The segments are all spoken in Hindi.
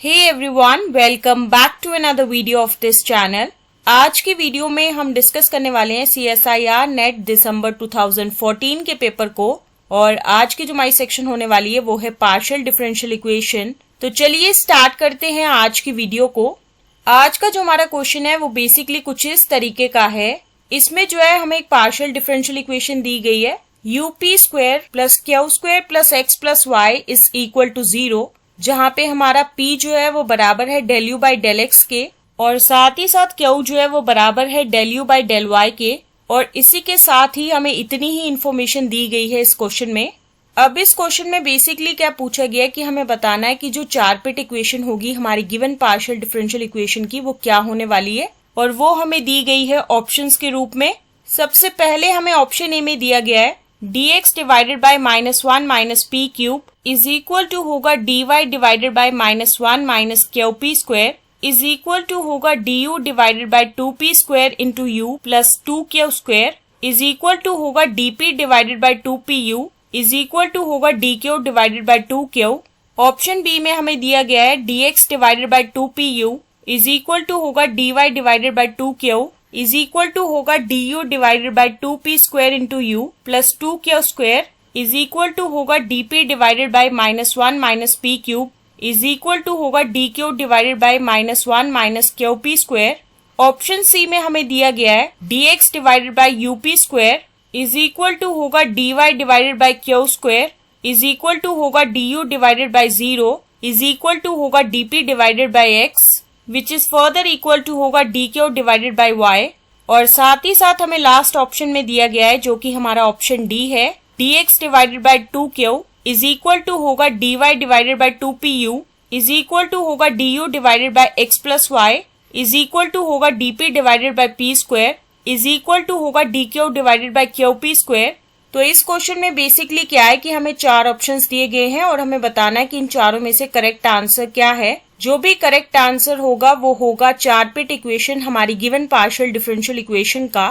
Hey everyone, welcome back to another video of this channel. आज की वीडियो में हम डिस्कस करने वाले हैं CSIR नेट दिसंबर 2014 के पेपर को और आज की जो हमारी सेक्शन होने वाली है वो है पार्शियल डिफरेंशियल इक्वेशन। तो चलिए स्टार्ट करते हैं आज की वीडियो को। आज का जो हमारा क्वेश्चन है वो बेसिकली कुछ इस तरीके का है। इसमें जो है हमें एक पार्शियल डिफरेंशियल इक्वेशन दी गई है UP square plus Q square plus X plus Y is equal to 0, जहाँ पे हमारा p जो है वो बराबर है del U by del X के और साथ ही साथ q जो है वो बराबर है del U by del Y के। और इसी के साथ ही हमें इतनी ही इन्फॉर्मेशन दी गई है इस क्वेश्चन में। अब इस क्वेश्चन में बेसिकली क्या पूछा गया है कि हमें बताना है कि जो चार पिट इक्वेशन होगी हमारी गिवन पार्शियल डिफरेंशियल इक्वेशन की वो क्या होने वाली है, और वो हमें दी गई है ऑप्शंस के रूप में। सबसे पहले हमें ऑप्शन ए में दिया गया है dx divided by -1 minus P cube is equal to होगा dy divided by -1 minus Q P square is equal to होगा du divided by 2p square into u plus 2q square is equal to होगा dp divided by 2pu is equal to होगा dq divided by 2q। Option B में हमें दिया गया है dx divided by 2pu is equal to होगा dy divided by 2q is equal to होगा du divided by 2p square into u plus 2q square is equal to होगा dp divided by -1 minus p cube is equal to होगा dq divided by -1 minus qp square. Option C में हमें दिया गया है dx divided by up square is equal to होगा dy divided by q square is equal to होगा du divided by 0 is equal to होगा dp divided by x which is further equal to होगा dq डिवाइडेड बाय y। और साथ ही साथ हमें लास्ट ऑप्शन में दिया गया है जो कि हमारा ऑप्शन डी है dx divided by 2q is equal to होगा dy divided by 2pu is equal to होगा du divided by x plus y is equal to होगा dp divided by p square is equal to होगा dq divided by qp square. तो इस क्वेश्चन में बेसिकली क्या है कि हमें चार ऑप्शंस दिए गए हैं और हमें बताना है कि इन चारों में से करेक्ट आंसर क्या है। जो भी करेक्ट आंसर होगा वो होगा चार पिट इक्वेशन हमारी गिवन पार्शियल डिफरेंशियल इक्वेशन का।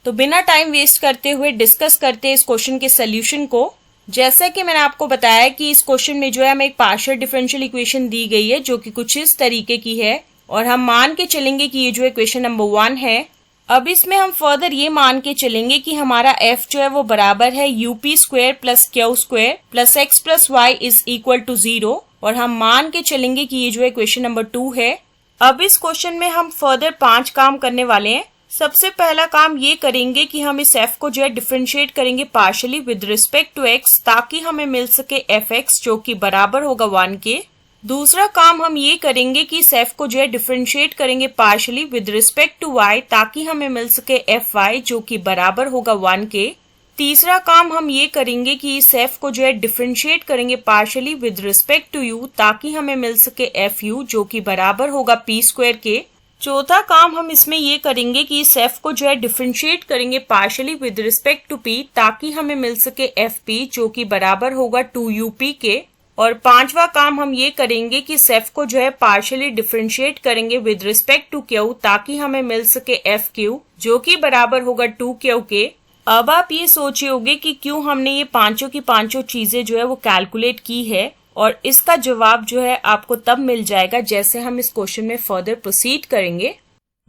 तो बिना टाइम वेस्ट करते हुए डिस्कस करते हैं इस क्वेश्चन के सोल्यूशन को। जैसा कि मैंने आपको बताया कि इस क्वेश्चन में जो है हमें एक पार्शियल डिफरेंशियल इक्वेशन दी गई है जो कि कुछ इस तरीके की है और हम मान के चलेंगे कि ये जो इक्वेशन नंबर 1 है। अब इसमें हम फर्दर ये मान के चलेंगे कि हमारा f जो है वो बराबर है UP square plus Q square plus X plus Y is equal to 0 और हम मान के चलेंगे कि ये जो है क्वेश्चन नंबर 2 है। अब इस क्वेश्चन में हम फर्दर 5 काम करने वाले हैं। सबसे पहला काम ये करेंगे कि हम इस f को जो है डिफरेंशिएट करेंगे partially with respect to x ताकि हमें मिल सके fx जो कि बराबर होगा 1 के। दूसरा काम हम ये करेंगे कि इस f को जो है डिफरेंशिएट करेंगे partially with respect to y ताकि हमें मिल सके fy जो कि बराबर होगा 1 के। तीसरा काम हम ये करेंगे कि इस f को जो है डिफरेंशिएट करेंगे partially with respect to u ताकि हमें मिल सके fu जो कि बराबर होगा p स्क्वायर के। चौथा काम हम इसमें ये करेंगे कि इस f को जो है डिफरेंशिएट करेंगे partially with respect to p ताकि हमें मिल सके fp जो कि बराबर होगा 2up के। और पांचवा काम हम ये करेंगे कि इस f को जो है पार्शियली डिफरेंशिएट करेंगे विद रिस्पेक्ट टू q ताकि हमें मिल सके fq जो कि बराबर होगा 2q के। अब आप ये सोचे होंगे कि क्यों हमने ये पांचों की पांचों चीजें जो है वो कैलकुलेट की है, और इसका जवाब जो है आपको तब मिल जाएगा जैसे हम इस क्वेश्चन में फर्दर प्रोसीड करेंगे।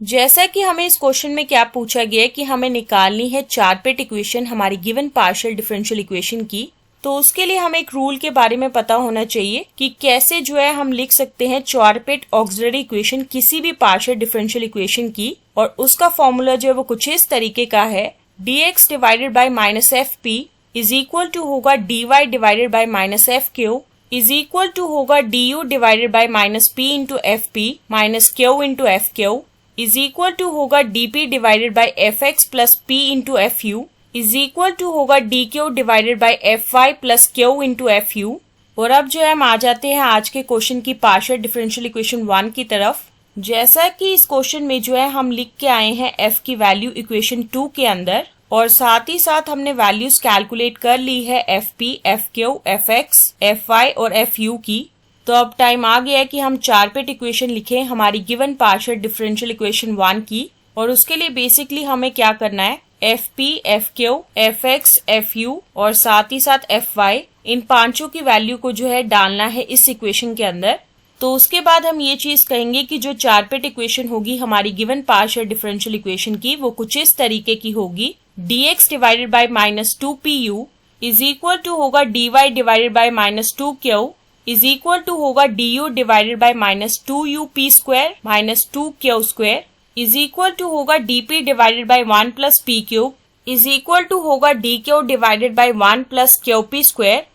जैसा कि हमें इस क्वेश्चन में क्या पूछा गया है कि हमें निकालनी है चार पिट इक्वेशन हमारी गिवन पार्शियल डिफरेंशियल इक्वेशन की। तो उसके लिए हमें एक रूल के बारे में पता होना चाहिए कि कैसे जो है हम लिख सकते हैं चार पिट ऑक्सिलरी इक्वेशन किसी भी पार्शियल डिफरेंशियल इक्वेशन की। और उसका फॉर्मूला जो है वो कुछ इस तरीके का है dx divided by -fp is equal to होगा dy divided by -fq is equal to होगा du divided by -p into fp minus q into fq is equal to होगा dp divided by fx plus p into fu is equal to होगा dq divided by fy plus q into fu। और अब जो है हम आ जाते हैं आज के क्वेश्चन की पार्शियल डिफरेंशियल इक्वेशन 1 की तरफ। जैसा कि इस क्वेश्चन में जो है हम लिख के आए हैं f की वैल्यू इक्वेशन 2 के अंदर और साथ ही साथ हमने वैल्यूज कैलकुलेट कर ली है fp, fq, fx, fy और fu की। तो अब टाइम आ गया है कि हम चार पिट इक्वेशन लिखें हमारी गिवन पार्शियल डिफरेंशियल इक्वेशन 1 की। और उसके लिए बेसिकली हमें क्या करना है fp, fq, fx, fu और साथ ही साथ fy इन पांचों की वैल्यू को जो है डालना है इस इक्वेशन के अंदर। तो उसके बाद हम ये चीज कहेंगे कि जो चारपेट इक्वेशन होगी हमारी गिवन पार्शियल डिफरेंशियल इक्वेशन की, वो कुछ इस तरीके की होगी। dx divided by -2pu is equal to होगा dy divided by -2q is equal to होगा du divided by -2up square -2q square is equal to होगा dp divided by 1 plus p cube is equal to होगा dq divided by 1 plus qp square.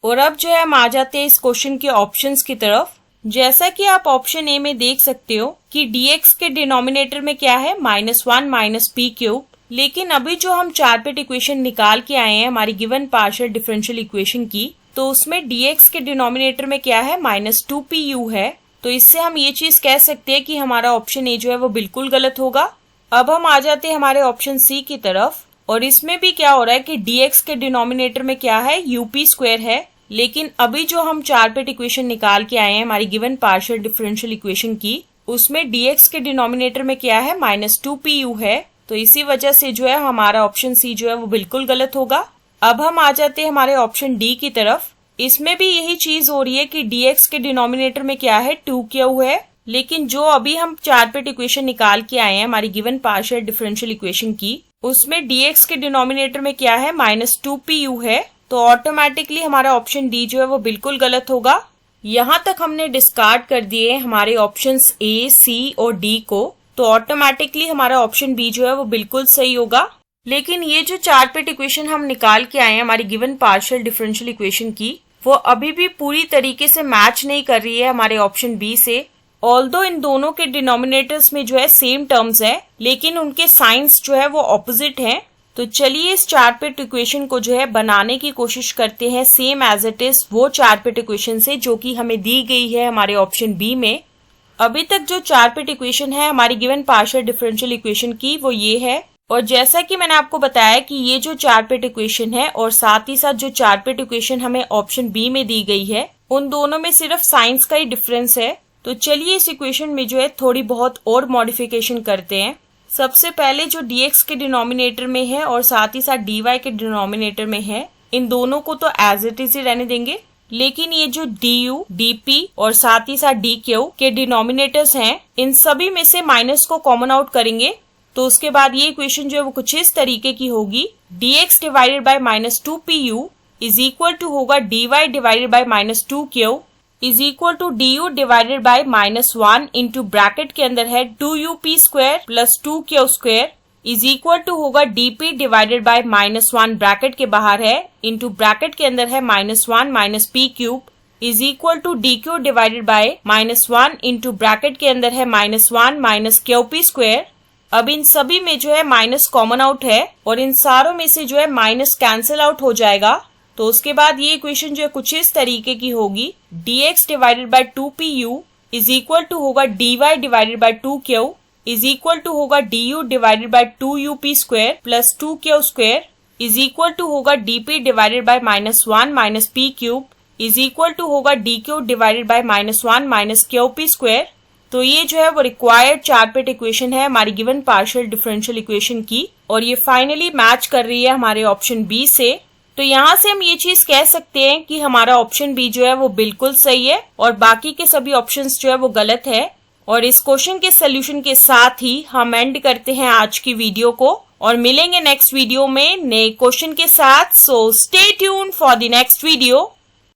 और अब जो है हम आ जाते हैं इस क्वेश्चन के ऑप्शंस की तरफ। जैसा कि आप ऑप्शन ए में देख सकते हो कि dx के डिनोमिनेटर में क्या है -1 माइनस p क्यूब, लेकिन अभी जो हम चारपेट इक्वेशन निकाल के आए हैं हमारी गिवन पार्शियल डिफरेंशियल इक्वेशन की, तो उसमें dx के डिनोमिनेटर में क्या है -2pu है। तो इससे हम ये चीज कह सकते हैं कि हमारा ऑप्शन ए जो है वो बिल्कुल गलत होगा। अब हम आ जाते हैं हमारे ऑप्शन सी की तरफ, और इसमें भी क्या हो रहा है कि dx के डिनोमिनेटर में क्या है up स्क्वायर है, लेकिन अभी जो हम चारपेट इक्वेशन निकाल के आए हैं हमारी गिवन पार्शियल डिफरेंशियल इक्वेशन की, उसमें dx के डिनोमिनेटर में क्या है -2pu है। तो इसी वजह से जो है हमारा ऑप्शन सी जो है वो बिल्कुल गलत होगा। अब हम आ जाते हैं हमारे ऑप्शन डी की तरफ। इसमें भी यही चीज हो रही है कि dx के डिनोमिनेटर में क्या है 2q है, लेकिन जो अभी हम चारपेट इक्वेशन निकाल के आए हैं हमारी गिवन पार्शियल डिफरेंशियल इक्वेशन की, उसमें dx के डिनोमिनेटर में क्या है -2pu है। तो ऑटोमेटिकली हमारा ऑप्शन डी जो है वो बिल्कुल गलत होगा। यहाँ तक हमने डिस्कार्ड कर दिए हमारे ऑप्शंस ए, सी और डी को, तो ऑटोमेटिकली हमारा ऑप्शन बी जो है वो बिल्कुल सही होगा। लेकिन ये जो चारपेट इक्वेशन हम निकाल के आए हैं हमारी गिवन पार्शियल डिफरेंशियल इक्वेशन की, वो अभी भी पूरी तरीके से मैच नहीं कर रही है हमारे ऑप्शन बी से। ऑल्दो इन दोनों के डिनोमिनेटर्स में जो है सेम टर्म्स है, लेकिन उनके साइंस जो है वो ऑपोजिट हैं। तो चलिए इस चारपेट इक्वेशन को जो है बनाने की कोशिश करते हैं सेम एज इट इज वो चारपेट इक्वेशन से जो कि हमें दी गई है हमारे ऑप्शन बी में। अभी तक जो चारपेट इक्वेशन है हमारी गिवन पार्शियल डिफरेंशियल इक्वेशन की, वो ये है। और जैसा कि मैंने आपको बताया कि ये जो चारपेट इक्वेशन है और साथ ही साथ जो चारपेट इक्वेशन हमें ऑप्शन बी में दी गई है, उन दोनों में सिर्फ साइंस का ही डिफरेंस है। तो चलिए इस इक्वेशन में जो है थोड़ी बहुत और मॉडिफिकेशन करते हैं। सबसे पहले जो dx के डिनोमिनेटर में है और साथ ही साथ dy के डिनोमिनेटर में है, इन दोनों को तो एज इट इज ही रहने देंगे, लेकिन ये जो du, dp और साथ ही साथ dq के डिनोमिनेटर्स हैं, इन सभी में से माइनस को कॉमन आउट करेंगे। तो उसके बाद ये इक्वेशन जो है वो कुछ इस तरीके की होगी। dx divided by -2pu is equal to होगा dy divided by -2q is equal to du divided by -1 into bracket के अंदर है 2up square plus 2q square is equal to होगा dp डिवाइडेड बाय -1 ब्रैकेट के बाहर है इंटू ब्रैकेट के अंदर है -1 minus p cube is equal to dq divided by -1 into bracket के अंदर है -1 माइनस qp स्क्वायर। अब इन सभी में जो है माइनस कॉमन आउट है और इन सारों में से जो है माइनस कैंसिल आउट हो जाएगा। तो उसके बाद ये इक्वेशन जो है कुछ इस तरीके की होगी। dx divided by 2pu is equal to होगा dy divided by 2q is equal to होगा du divided by 2up square plus 2q square is equal to होगा dp divided by -1 minus p cube is equal to होगा dq divided by -1 minus qp square. तो ये जो है वो रिक्वायर्ड चारपेट इक्वेशन है हमारी गिवन पार्शियल डिफरेंशियल इक्वेशन की, और ये फाइनली मैच कर रही है हमारे ऑप्शन बी से। तो यहाँ से हम ये चीज कह सकते हैं कि हमारा ऑप्शन बी जो है वो बिल्कुल सही है और बाकी के सभी ऑप्शंस जो है वो गलत है। और इस क्वेश्चन के सोल्यूशन के साथ ही हम एंड करते हैं आज की वीडियो को और मिलेंगे नेक्स्ट वीडियो में नए क्वेश्चन के साथ। So stay tune for the next video.